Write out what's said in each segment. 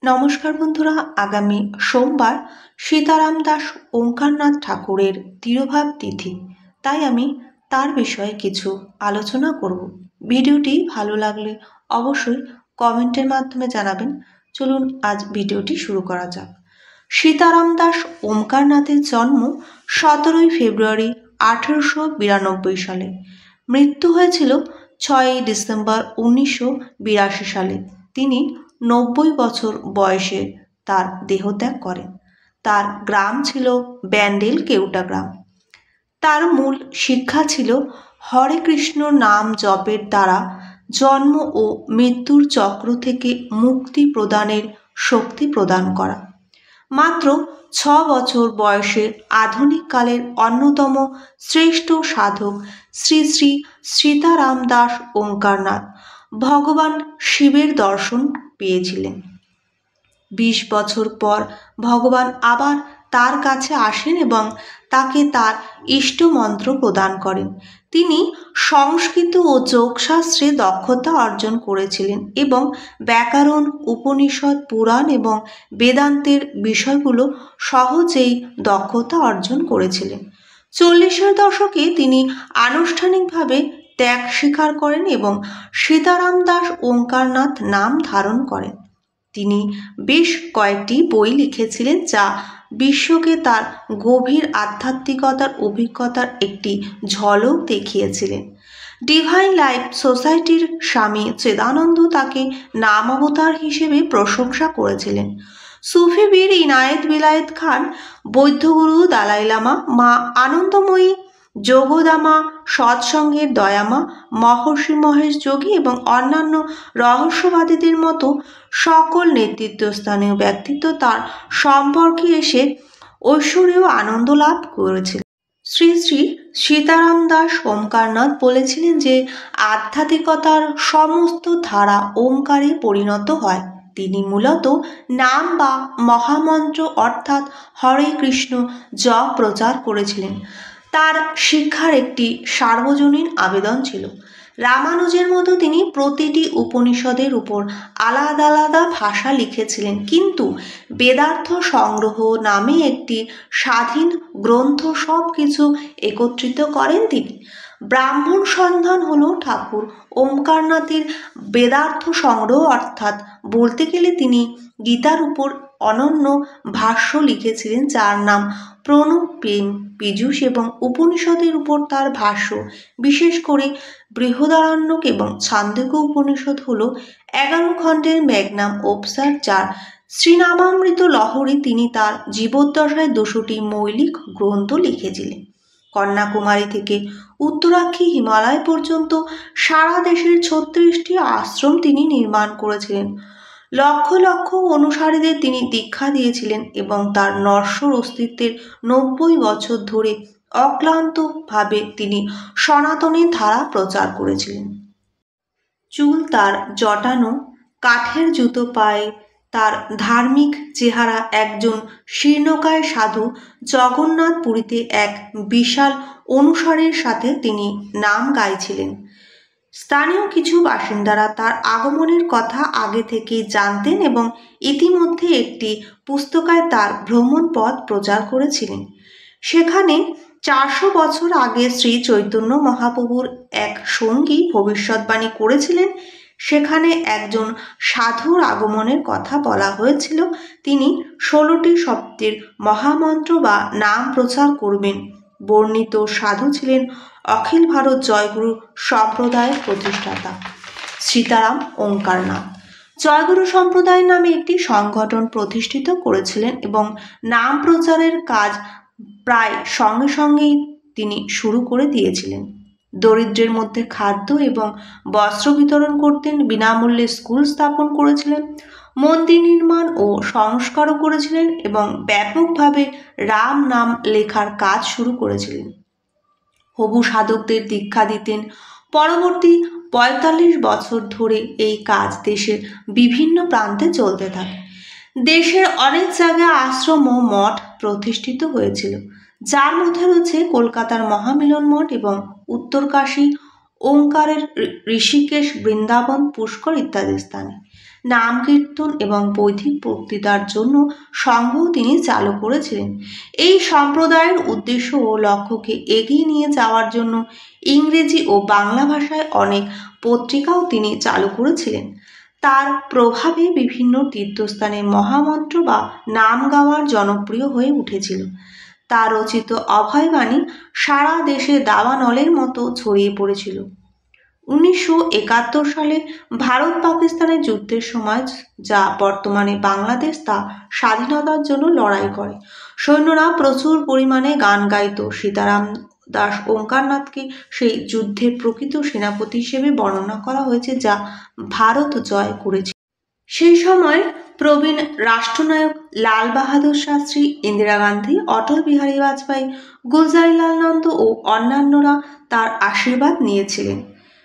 নমস্কার বন্ধুরা, আগামী সোমবার সীতারাম দাস ওঙ্কারনাথ ঠাকুরের তিরোভাব তিথি, তাই আমি তার বিষয়ে কিছু আলোচনা করব। ভিডিওটি ভালো লাগলে অবশ্যই কমেন্টের মাধ্যমে জানাবেন। চলুন আজ ভিডিওটি শুরু করা যাক। সীতারাম দাস ওঙ্কারনাথের জন্ম 17ই ফেব্রুয়ারি 1892 সালে। মৃত্যু হয়েছিল 6ই ডিসেম্বর 1982 সালে। তিনি 90 বছর বয়সে তার দেহত্যাগ করেন। তার গ্রাম ছিল ব্যান্ডেল কেউটা গ্রাম। তার মূল শিক্ষা ছিল হরে কৃষ্ণ নাম জপের দ্বারা জন্ম ও মৃত্যুর চক্র থেকে মুক্তি প্রদানের শক্তি প্রদান করা। মাত্র 6 বছর বয়সে আধুনিক কালের অন্যতম শ্রেষ্ঠ সাধক শ্রী শ্রী সীতারাম দাস ওঙ্কারনাথ ভগবান শিবের দর্শন পেয়েছিলেন। 20 বছর পর ভগবান আবার তার কাছে আসেন এবং তাকে তার ইষ্ট মন্ত্র প্রদান করেন। তিনি সংস্কৃত ও যোগশাস্ত্রে দক্ষতা অর্জন করেছিলেন এবং ব্যাকরণ, উপনিষদ, পুরাণ এবং বেদান্তের বিষয়গুলো সহজেই দক্ষতা অর্জন করেছিলেন। 40-এর দশকে তিনি আনুষ্ঠানিকভাবে ত্যাগ স্বীকার করেন এবং সীতারাম দাস ওঙ্কারনাথ নাম ধারণ করেন। তিনি বেশ কয়েকটি বই লিখেছিলেন যা বিশ্বকে তার গভীর আধ্যাত্মিকতার অভিজ্ঞতার একটি ঝলক দেখিয়েছিলেন। ডিভাইন লাইফ সোসাইটির স্বামী চিদানন্দ তাকে নাম অবতার হিসেবে প্রশংসা করেছিলেন। সুফি বীর ইনায়েত বিলায়েত খান, বৌদ্ধগুরু দালাই লামা, মা আনন্দময়ী যোগদামা, সৎসঙ্গের দয়ামা, মহর্ষি মহেশ যোগী এবং অন্যান্য রহস্যবাদীদের মতো সকল নেতৃত্বস্থানীয় ব্যক্তিত্ব তার সম্পর্কে এসে ঐশ্বরীয় আনন্দ লাভ করেছিল। শ্রী শ্রী সীতারাম দাস ওঙ্কারনাথ বলেছিলেন যে আধ্যাত্মিকতার সমস্ত ধারা ওঙ্কারে পরিণত হয়। তিনি মূলত নাম বা মহামন্ত্র অর্থাৎ হরে কৃষ্ণ জপ প্রচার করেছিলেন। তার শিক্ষার একটি সার্বজনীন আবেদন ছিল। রামানুজের মতো তিনি প্রতিটি উপনিষদের উপর আলাদা আলাদা ভাষা লিখেছিলেন, কিন্তু বেদার্থ সংগ্রহ নামে একটি স্বাধীন গ্রন্থ সব কিছু একত্রিত করেন তিনি। ব্রাহ্মণ সন্ধান হল ঠাকুর ওঙ্কারনাথের বেদার্থ সংগ্রহ, অর্থাৎ বলতে গেলে তিনি গীতার উপর অনন্য ভাষ্য লিখেছিলেন যার নাম প্রণব প্রেম পীযূষ, এবং উপনিষদের উপর তার ভাষ্য, বিশেষ করে বৃহদারণ্যক এবং ছান্দোক্য উপনিষদ হল 11 খণ্ডের ম্যাগনাম ওপসার, যার শ্রীনামামৃত লহরী তিনি তার জীবদ্দশায় 200টি মৌলিক গ্রন্থ লিখেছিলেন। কন্যাকুমারী থেকে উত্তরাক্ষী হিমালয় পর্যন্ত সারা দেশের 36টি আশ্রম তিনি নির্মাণ করেছিলেন। লক্ষ লক্ষ অনুসারীদের তিনি দীক্ষা দিয়েছিলেন এবং তার নশ্বর অস্তিত্বের 90 বছর ধরে অক্লান্তভাবে তিনি সনাতনের ধারা প্রচার করেছিলেন। চুল তার জটানো, কাঠের জুতো পায়ে, তার ধার্মিক চেহারা, একজন শীর্ণকায় সাধু জগন্নাথ পুরীতে এক বিশাল অনুসারীর সাথে তিনি নাম গাইছিলেন। স্থানীয় কিছু বাসিন্দারা তার আগমনের কথা আগে থেকেই জানতেন এবং ইতিমধ্যে একটি পুস্তকায় তার ভ্রমণ পথ প্রচার করেছিলেন। সেখানে 400 বছর আগে শ্রী চৈতন্য মহাপ্রভুর এক সঙ্গী ভবিষ্যৎবাণী করেছিলেন। সেখানে একজন সাধুর আগমনের কথা বলা হয়েছিল। তিনি 16টি শব্দের মহামন্ত্র বা নাম প্রচার করবেন। বর্ণিত সাধু ছিলেন অখিল ভারত জয়গুরু সম্প্রদায়ের প্রতিষ্ঠাতা সীতারাম ওঙ্কারনাথ। জয়গুরু সম্প্রদায় নামে একটি সংগঠন প্রতিষ্ঠিত করেছিলেন এবং নাম প্রচারের কাজ প্রায় সঙ্গে সঙ্গেই তিনি শুরু করে দিয়েছিলেন। দরিদ্রের মধ্যে খাদ্য এবং বস্ত্র বিতরণ করতেন, বিনামূল্যে স্কুল স্থাপন করেছিলেন, মন্দির নির্মাণ ও সংস্কারও করেছিলেন এবং ব্যাপকভাবে রাম নাম লেখার কাজ শুরু করেছিলেন। হবু সাধকদের দীক্ষা দিতেন। পরবর্তী 45 বছর ধরে এই কাজ দেশের বিভিন্ন প্রান্তে চলতে থাকে। দেশের অনেক জায়গায় আশ্রম ও মঠ প্রতিষ্ঠিত হয়েছিল, যার মধ্যে রয়েছে কলকাতার মহামিলন মঠ এবং উত্তরকাশী, ওঙ্কারের ঋষিকেশ, বৃন্দাবন, পুষ্কর ইত্যাদি স্থানে। নাম কীর্তন এবং বৈদিক বক্তৃতার জন্য সংঘ তিনি চালু করেছিলেন। এই সম্প্রদায়ের উদ্দেশ্য ও লক্ষ্যকে এগিয়ে নিয়ে যাওয়ার জন্য ইংরেজি ও বাংলা ভাষায় অনেক পত্রিকাও তিনি চালু করেছিলেন। তার প্রভাবে বিভিন্ন তীর্থস্থানে মহামন্ত্র বা নাম গাওয়ার জনপ্রিয় হয়ে উঠেছিল। তার রচিত অভয়বাণী সারা দেশে দাবানলের মতো ছড়িয়ে পড়েছিল। 1971 সালে ভারত পাকিস্তানের যুদ্ধের সময়, যা বর্তমানে বাংলাদেশ, তা স্বাধীনতার জন্য লড়াই করে। সৈন্যরা প্রচুর পরিমাণে গান গাইত। সীতারাম দাস ওঙ্কারনাথকে সেই যুদ্ধের প্রকৃত সেনাপতি হিসেবে বর্ণনা করা হয়েছে, যা ভারত জয় করেছে। সেই সময় প্রবীণ রাষ্ট্রনায়ক লাল বাহাদুর শাস্ত্রী, ইন্দিরা গান্ধী, অটল বিহারী বাজপেয়ী, গুলজারিলাল নন্দ ও অন্যান্যরা তার আশীর্বাদ নিয়েছিলেন।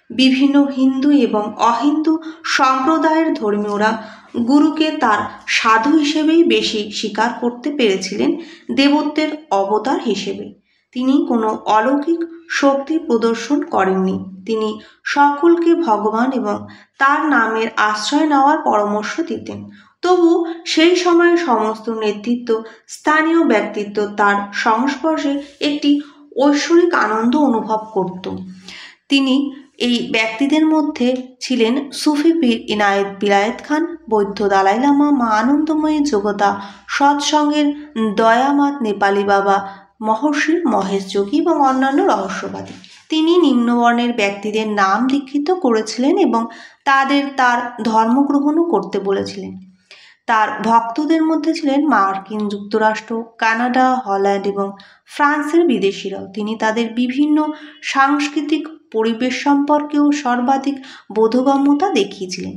বিভিন্ন হিন্দু এবং অহিন্দু সম্প্রদায়ের ধর্মীয়রা গুরুকে তার সাধু হিসেবেই বেশি স্বীকার করতে পেরেছিলেন, দেবত্বের অবতার হিসেবে। তিনি কোনো অলৌকিক শক্তি প্রদর্শন করেননি। তিনি সকলকে ভগবান এবং তার নামের আশ্রয় নেওয়ার পরামর্শ দিতেন। তবু সেই সময়ের সমস্ত নেতৃত্ব, স্থানীয় ব্যক্তিত্ব তার সংস্পর্শে একটি ঐশ্বরিক আনন্দ অনুভব করত। তিনি এই ব্যক্তিদের মধ্যে ছিলেন সুফি পীর ইনায়েত বিলায়েত খান, বৌদ্ধ দালাই লামা, মা আনন্দময়ী যোগতা সৎসঙ্গের দয়ামাত নেপালি বাবা, মহর্ষি মহেশ যোগী এবং অন্যান্য রহস্যবাদী। তিনি নিম্নবর্ণের ব্যক্তিদের নাম দীক্ষিত করেছিলেন এবং তাদের তার ধর্মগ্রহণও করতে বলেছিলেন। তার ভক্তদের মধ্যে ছিলেন মার্কিন যুক্তরাষ্ট্র, কানাডা, হল্যান্ড এবং ফ্রান্সের বিদেশিরাও। তিনি তাদের বিভিন্ন সাংস্কৃতিক পরিবেশ সম্পর্কেও সর্বাধিক বোধগম্যতা দেখিয়েছিলেন।